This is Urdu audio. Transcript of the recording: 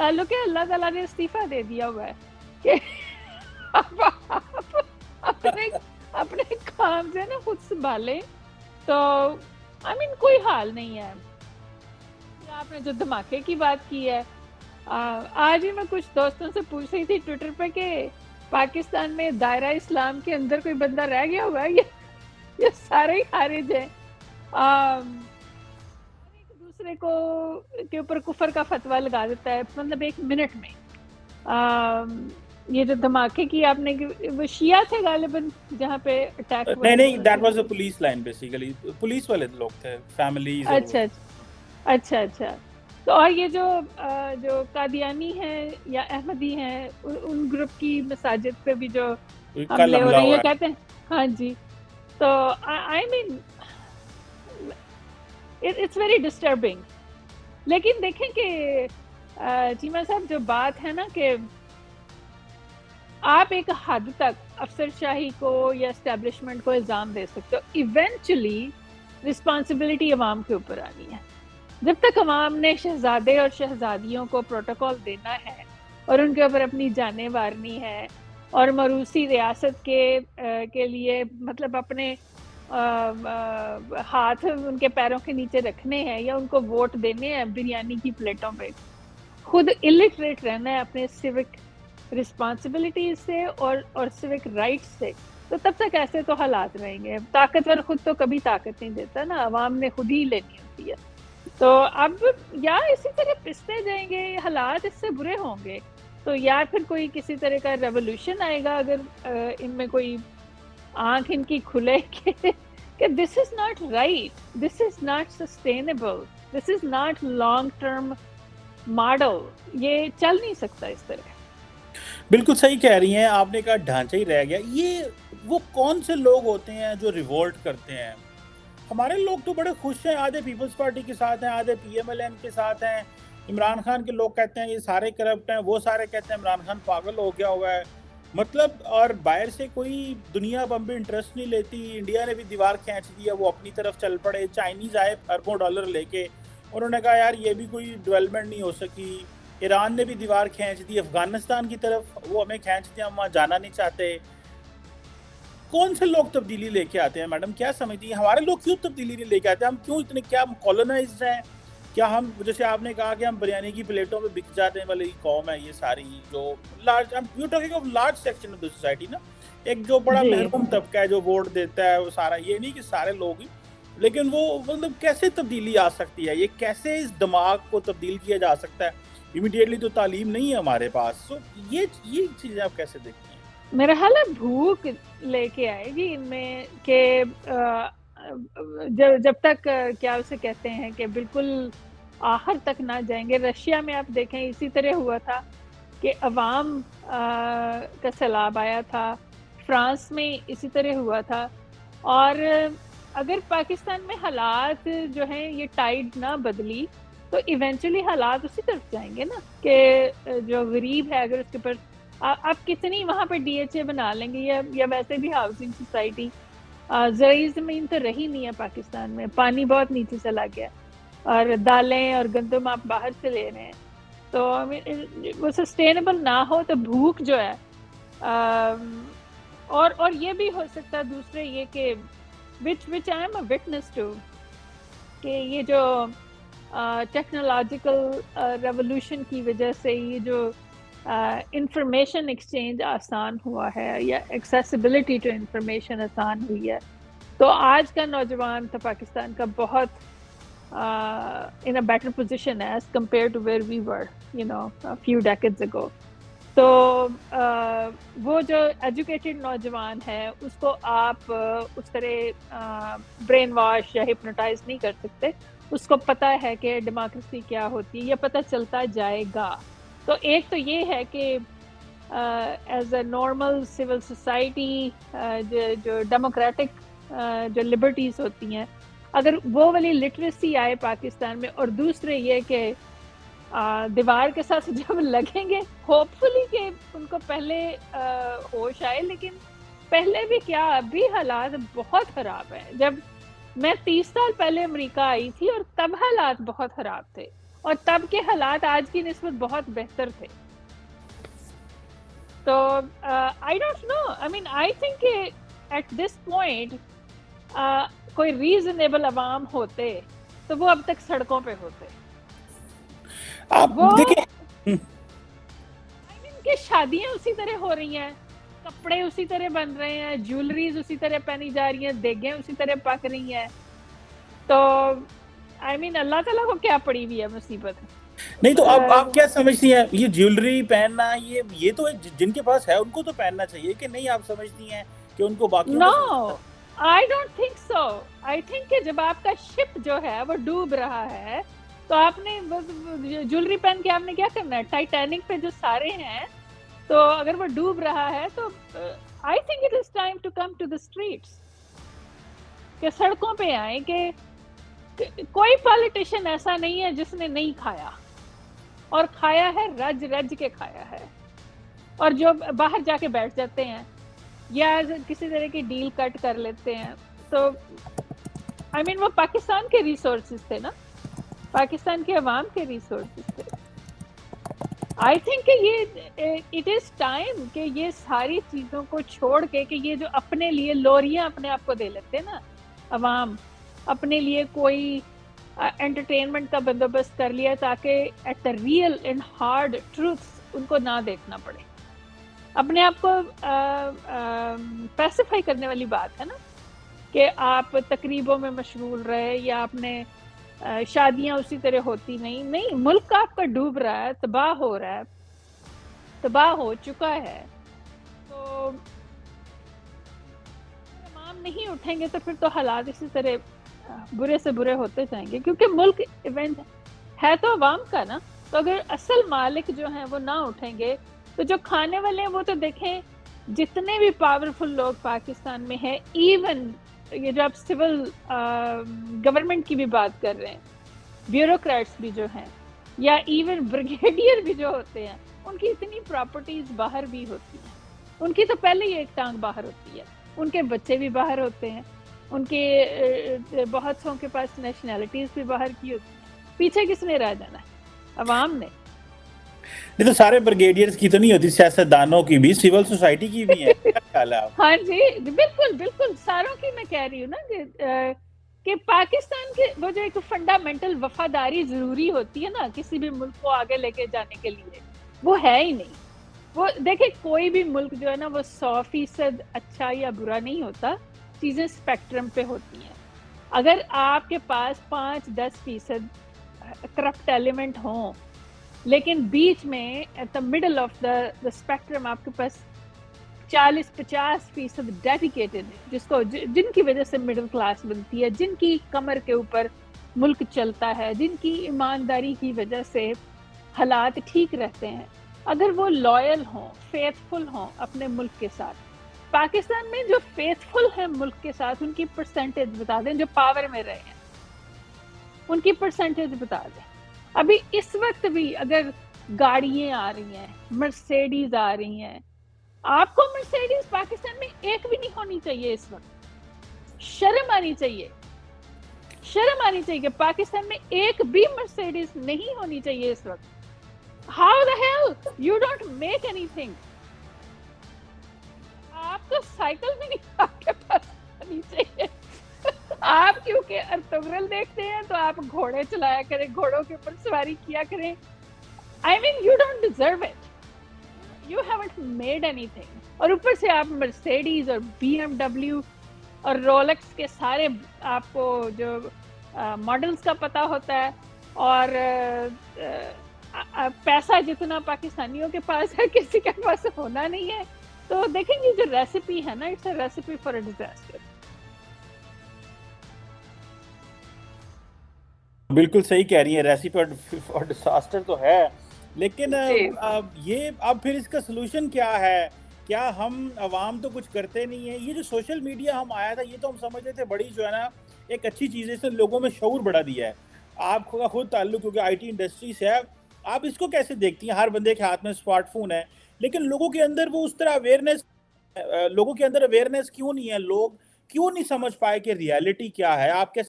تعلق ہے اللہ تعالیٰ نے استعفیٰ دے دیا ہوا ہے کہ اب آپ اپنے کام سے نا خود سنبھالیں. تو I mean کوئی حال نہیں ہے. آپ نے جو دھماکے کی بات کی ہے, آج ہی میں کچھ دوستوں سے پوچھ رہی تھی ٹویٹر پہ کہ پاکستان میں دائرہ اسلام کے اندر کوئی بندہ رہ گیا ہوا ہے, یہ سارے ہی خارج ہیں. ایک دوسرے کو کے اوپر کفر کا فتویٰ لگا دیتا ہے, مطلب 1 منٹ میں. یہ جو دھماکے کی آپ نے, وہ شیعہ تھے غالباً جہاں پہ اٹیک ہوا؟ نہیں, that was a police line basically, police والے لوگ تھے, فیملیز. اچھا. تو اور یہ جو قادیانی ہیں یا احمدی ہیں, ان گروپ کی مساجد پہ بھی جو حملے ہو رہے ہیں کہتے ہیں, ہاں جی. تو آئی مین اٹس ویری ڈسٹربنگ. لیکن دیکھیں کہ چیمہ صاحب جو بات ہے نا کہ آپ ایک حد تک افسر شاہی کو یا اسٹیبلشمنٹ کو الزام دے سکتے ہو, ایونچولی رسپانسبلٹی عوام کے اوپر آنی ہے. جب تک عوام نے شہزادے اور شہزادیوں کو پروٹوکول دینا ہے اور ان کے اوپر اپنی جانیں وارنی ہے اور موروثی ریاست کے لیے مطلب اپنے ہاتھ ان کے پیروں کے نیچے رکھنے ہیں یا ان کو ووٹ دینے ہیں بریانی کی پلیٹوں پہ, خود الٹریٹ رہنا ہے اپنے سیوک رسپانسبلٹیز سے اور سیوک رائٹس سے, تو تب تک ایسے تو حالات رہیں گے. طاقتور خود تو کبھی طاقت نہیں دیتا نا, عوام نے خود ہی لینی ہوتی ہے. تو اب یا اسی طرح پستے جائیں گے, حالات اس سے برے ہوں گے, تو یا پھر کوئی کسی طرح کا ریولوشن آئے گا اگر ان میں کوئی آنکھ ان کی کھلے کہ this is not right, this is not sustainable, this is not long term model, یہ چل نہیں سکتا اس طرح. بالکل صحیح کہہ رہی ہیں آپ نے, کہا ڈھانچہ ہی رہ گیا. یہ وہ کون سے لوگ ہوتے ہیں جو ریوولٹ کرتے ہیں؟ ہمارے لوگ تو بڑے خوش ہیں, آدھے پیپلز پارٹی کے ساتھ ہیں, آدھے پی ایم ایل این کے ساتھ ہیں. عمران خان کے لوگ کہتے ہیں یہ سارے کرپٹ ہیں, وہ سارے کہتے ہیں عمران خان پاگل ہو گیا ہوا ہے, مطلب. اور باہر سے کوئی دنیا اب بھی انٹرسٹ نہیں لیتی. انڈیا نے بھی دیوار کھینچ دیا, وہ اپنی طرف چل پڑے. چائنیز آئے اربوں ڈالر لے کے, انہوں نے کہا یار یہ بھی کوئی ڈیولپمنٹ نہیں ہو سکی. ایران نے بھی دیوار کھینچ دی افغانستان کی طرف, وہ ہمیں کھینچ دیا, ہم وہاں جانا نہیں چاہتے. کون سے لوگ تبدیلی لے کے آتے ہیں میڈم؟ کیا سمجھتی ہیں ہمارے لوگ کیوں تبدیلی نہیں لے کے آتے؟ ہم کیوں اتنے, کیا ہم کالونائزڈ ہیں کیا؟ ہم جیسے آپ نے کہا کہ ہم بریانی کی پلیٹوں پہ بک جاتے ہیں والی قوم ہے یہ ساری, جو large, you talking of large section of the society نا, ایک جو بڑا محروم طبقہ ہے جو ووٹ دیتا ہے وہ سارا, یہ نہیں کہ سارے لوگ ہی, لیکن وہ مطلب کیسے تبدیلی آ سکتی ہے؟ یہ کیسے اس دماغ کو تبدیل کیا جا سکتا ہے؟ امیڈیٹلی تو تعلیم نہیں ہے ہمارے پاس. سو یہ چیزیں آپ کیسے دیکھتی ہیں؟ میرا خیال ہے بھوک لے کے آئے گی ان میں کہ جب تک کیا اسے کہتے ہیں کہ بالکل آخر تک نہ جائیں گے. رشیا میں آپ دیکھیں اسی طرح ہوا تھا کہ عوام کا سیلاب آیا تھا, فرانس میں اسی طرح ہوا تھا. اور اگر پاکستان میں حالات جو ہیں یہ ٹائڈ نہ بدلی تو ایونچولی حالات اسی طرف جائیں گے نا, کہ جو غریب ہے اگر اس کے اوپر آپ کتنی وہاں پہ ڈی ایچ اے بنا لیں گے یا ویسے بھی ہاؤسنگ سوسائٹی, زرعی زمین تو رہی نہیں ہے پاکستان میں, پانی بہت نیچے چلا گیا, اور دالیں اور گندم آپ باہر سے لے رہے ہیں, تو وہ سسٹینیبل نہ ہو تو بھوک جو ہے. اور یہ بھی ہو سکتا ہے دوسرے یہ کہ which I am a witness to, کہ یہ جو ٹیکنالوجیکل ریولوشن کی وجہ سے یہ جو انفارمیشن ایکسچینج آسان ہوا ہے یا ایکسیسیبلٹی ٹو انفارمیشن آسان ہوئی ہے, تو آج کا نوجوان تو پاکستان کا بہت in a better position as compared to where we were, a few decades ago. تو وہ جو ایجوکیٹڈ نوجوان ہے اس کو آپ اس طرح برین واش یا ہپنوٹائز نہیں کر سکتے. اس کو پتہ ہے کہ ڈیموکریسی کیا ہوتی ہے, یہ پتہ چلتا جائے گا. تو ایک تو یہ ہے کہ as a normal civil society جو ڈیموکریٹک جو لبرٹیز ہوتی ہیں, اگر وہ والی لٹریسی آئے پاکستان میں, اور دوسرے یہ کہ دیوار کے ساتھ جب لگیں گے ہوپ فلی کہ ان کو پہلے ہوش آئے, لیکن پہلے بھی کیا ابھی حالات بہت خراب ہیں. جب میں 30 سال پہلے امریکہ آئی تھی اور تب حالات بہت خراب تھے, اور تب کے حالات آج کی نسبت بہت بہتر تھے. تو I don't know, I mean I think کہ ایٹ دس پوائنٹ کوئی ریزنیبل عوام ہوتے تو وہ اب تک سڑکوں پہ ہوتے. آپ وہ دیکھیں کہ شادیاں اسی طرح ہو رہی ہیں, کپڑے اسی طرح بن رہے ہیں, جیولریز اسی طرح پہنی جا رہی ہیں, دیگیں اسی طرح پک رہی ہیں. تو آئی مین اللہ تعالیٰ کو کیا پڑی ہوئی ہے مصیبت. نہیں تو اب آپ کیا سمجھتی ہیں یہ جیولری پہننا, یہ تو جن کے پاس ہے ان کو تو پہننا چاہیے کہ نہیں, آپ سمجھتی ہیں کہ ان کو باقیوں نو, کے I don't think so. I think کہ جب آپ کا شپ جو ہے وہ ڈوب رہا ہے تو آپ نے جیولری پہن کے آپ نے کیا کرنا ہے. ٹائٹینک پہ جو سارے ہیں, تو اگر وہ ڈوب رہا ہے تو I think it is time to come to the streets, کہ سڑکوں پہ آئیں. کہ کوئی پالیٹیشین ایسا نہیں ہے جس نے نہیں کھایا, اور کھایا ہے رج رج کے کھایا ہے. اور جو باہر جا کے بیٹھ جاتے ہیں یا کسی طرح کی ڈیل کٹ کر لیتے ہیں, تو آئی مین وہ پاکستان کے ریسورسز تھے نا, پاکستان کے عوام کے ریسورسز تھے. آئی تھنک کہ یہ اٹ از ٹائم کہ یہ ساری چیزوں کو چھوڑ کے, کہ یہ جو اپنے لیے لوریاں اپنے آپ کو دے لیتے ہیں نا عوام, اپنے لیے کوئی انٹرٹینمنٹ کا بندوبست کر لیا تاکہ at the real and hard truths ان کو نہ دیکھنا پڑے. اپنے آپ کو پیسیفائی کرنے والی بات ہے نا, کہ آپ تقریبوں میں مشغول رہے, یا آپ نے شادیاں اسی طرح ہوتی نہیں. ملک آپ کا ڈوب رہا ہے, تباہ ہو رہا ہے, تباہ ہو چکا ہے. تو عوام نہیں اٹھیں گے تو پھر تو حالات اسی طرح برے سے برے ہوتے جائیں گے, کیونکہ ملک ایونٹ ہے تو عوام کا نا. تو اگر اصل مالک جو ہیں وہ نہ اٹھیں گے تو جو کھانے والے ہیں وہ تو دیکھیں, جتنے بھی پاورفل لوگ پاکستان میں ہیں, ایون یہ جو آپ سول گورنمنٹ کی بھی بات کر رہے ہیں, بیوروکریٹس بھی جو ہیں, یا ایون بریگیڈیئر بھی جو ہوتے ہیں, ان کی اتنی پراپرٹیز باہر بھی ہوتی ہیں. ان کی تو پہلے ہی ایک ٹانگ باہر ہوتی ہے, ان کے بچے بھی باہر ہوتے ہیں, ان کے بہت سو کے پاس نیشنلٹیز بھی باہر کی ہوتی ہیں. پیچھے کس نے رہ جانا ہے؟ عوام نے. نہیں تو سارے بریگیڈیئرز کی تو نہیں ہوتی, سیاستدانوں کی بھی, سول سوسائٹی کی بھی ہیں. کیا خیال ہے آپ؟ ہاں جی بالکل بالکل, ساروں کی میں کہہ رہی ہوں نا کہ پاکستان کے وہ جو ایک فنڈامنٹل وفاداری ضروری ہوتی ہے نا کسی بھی ملک کو آگے لے کے جانے کے لیے, وہ ہے ہی نہیں. وہ دیکھیں کوئی بھی ملک جو ہے نا وہ 100% اچھا یا برا نہیں ہوتا, چیزیں اسپیکٹرم پہ ہوتی ہیں. اگر آپ کے پاس 5-10% کرپٹ ایلیمنٹ ہوں, لیکن بیچ میں at the middle of the spectrum آپ کے پاس 40-50% ڈیڈیکیٹڈ, جس کو جن کی وجہ سے مڈل کلاس بنتی ہے, جن کی کمر کے اوپر ملک چلتا ہے, جن کی ایمانداری کی وجہ سے حالات ٹھیک رہتے ہیں, اگر وہ لائل ہوں, فیتھفل ہوں اپنے ملک کے ساتھ. پاکستان میں جو فیتھفل ہیں ملک کے ساتھ, ان کی پرسنٹیج بتا دیں, جو پاور میں رہے ہیں ان کی پرسنٹیج بتا دیں. ابھی اس وقت بھی اگر گاڑیاں آ رہی ہیں, مرسیڈیز آ رہی ہیں, آپ کو مرسیڈیز پاکستان میں ایک بھی نہیں ہونی چاہیے اس وقت. شرم آنی چاہیے, شرم آنی چاہیے کہ پاکستان میں ایک بھی مرسیڈیز نہیں ہونی چاہیے اس وقت. How the hell? You don't make anything. آپ تو سائیکل بھی نہیں آپ کے پاس ہونی چاہیے. آپ کیونکہ ارطغرل دیکھتے ہیں تو آپ گھوڑے چلایا کریں, گھوڑوں کے اوپر سواری کیا کریں. I mean you don't deserve it. You haven't made anything. اور اوپر سے آپ مرسیڈیز اور BMW اور رولکس کے سارے آپ کو جو ماڈلز کا پتہ ہوتا ہے, اور پیسہ جتنا پاکستانیوں کے پاس ہے کسی کے پاس ہونا نہیں ہے. تو دیکھیں گے جو ریسیپی ہے نا, it's a recipe for a disaster. بالکل صحیح کہہ رہی ہیں, ریسیپی فار ڈیزاسٹر تو ہے, لیکن یہ اب پھر اس کا سلوشن کیا ہے؟ کیا ہم عوام تو کچھ کرتے نہیں ہیں؟ یہ جو سوشل میڈیا ہم آیا تھا, یہ تو ہم سمجھتے تھے بڑی جو ہے نا ایک اچھی چیز ہے, اس نے لوگوں میں شعور بڑھا دیا ہے. آپ کا خود تعلق کیونکہ آئی ٹی انڈسٹری سے ہے, آپ اس کو کیسے دیکھتی ہیں؟ ہر بندے کے ہاتھ میں اسمارٹ فون ہے, لیکن لوگوں کے اندر وہ اس طرح اویئرنیس, لوگوں کے اندر اویئرنیس کیوں نہیں ہے؟ لوگ کیوں نہیں سمجھ پائے کہ ریالٹی کیا ہے؟ آپ کیسے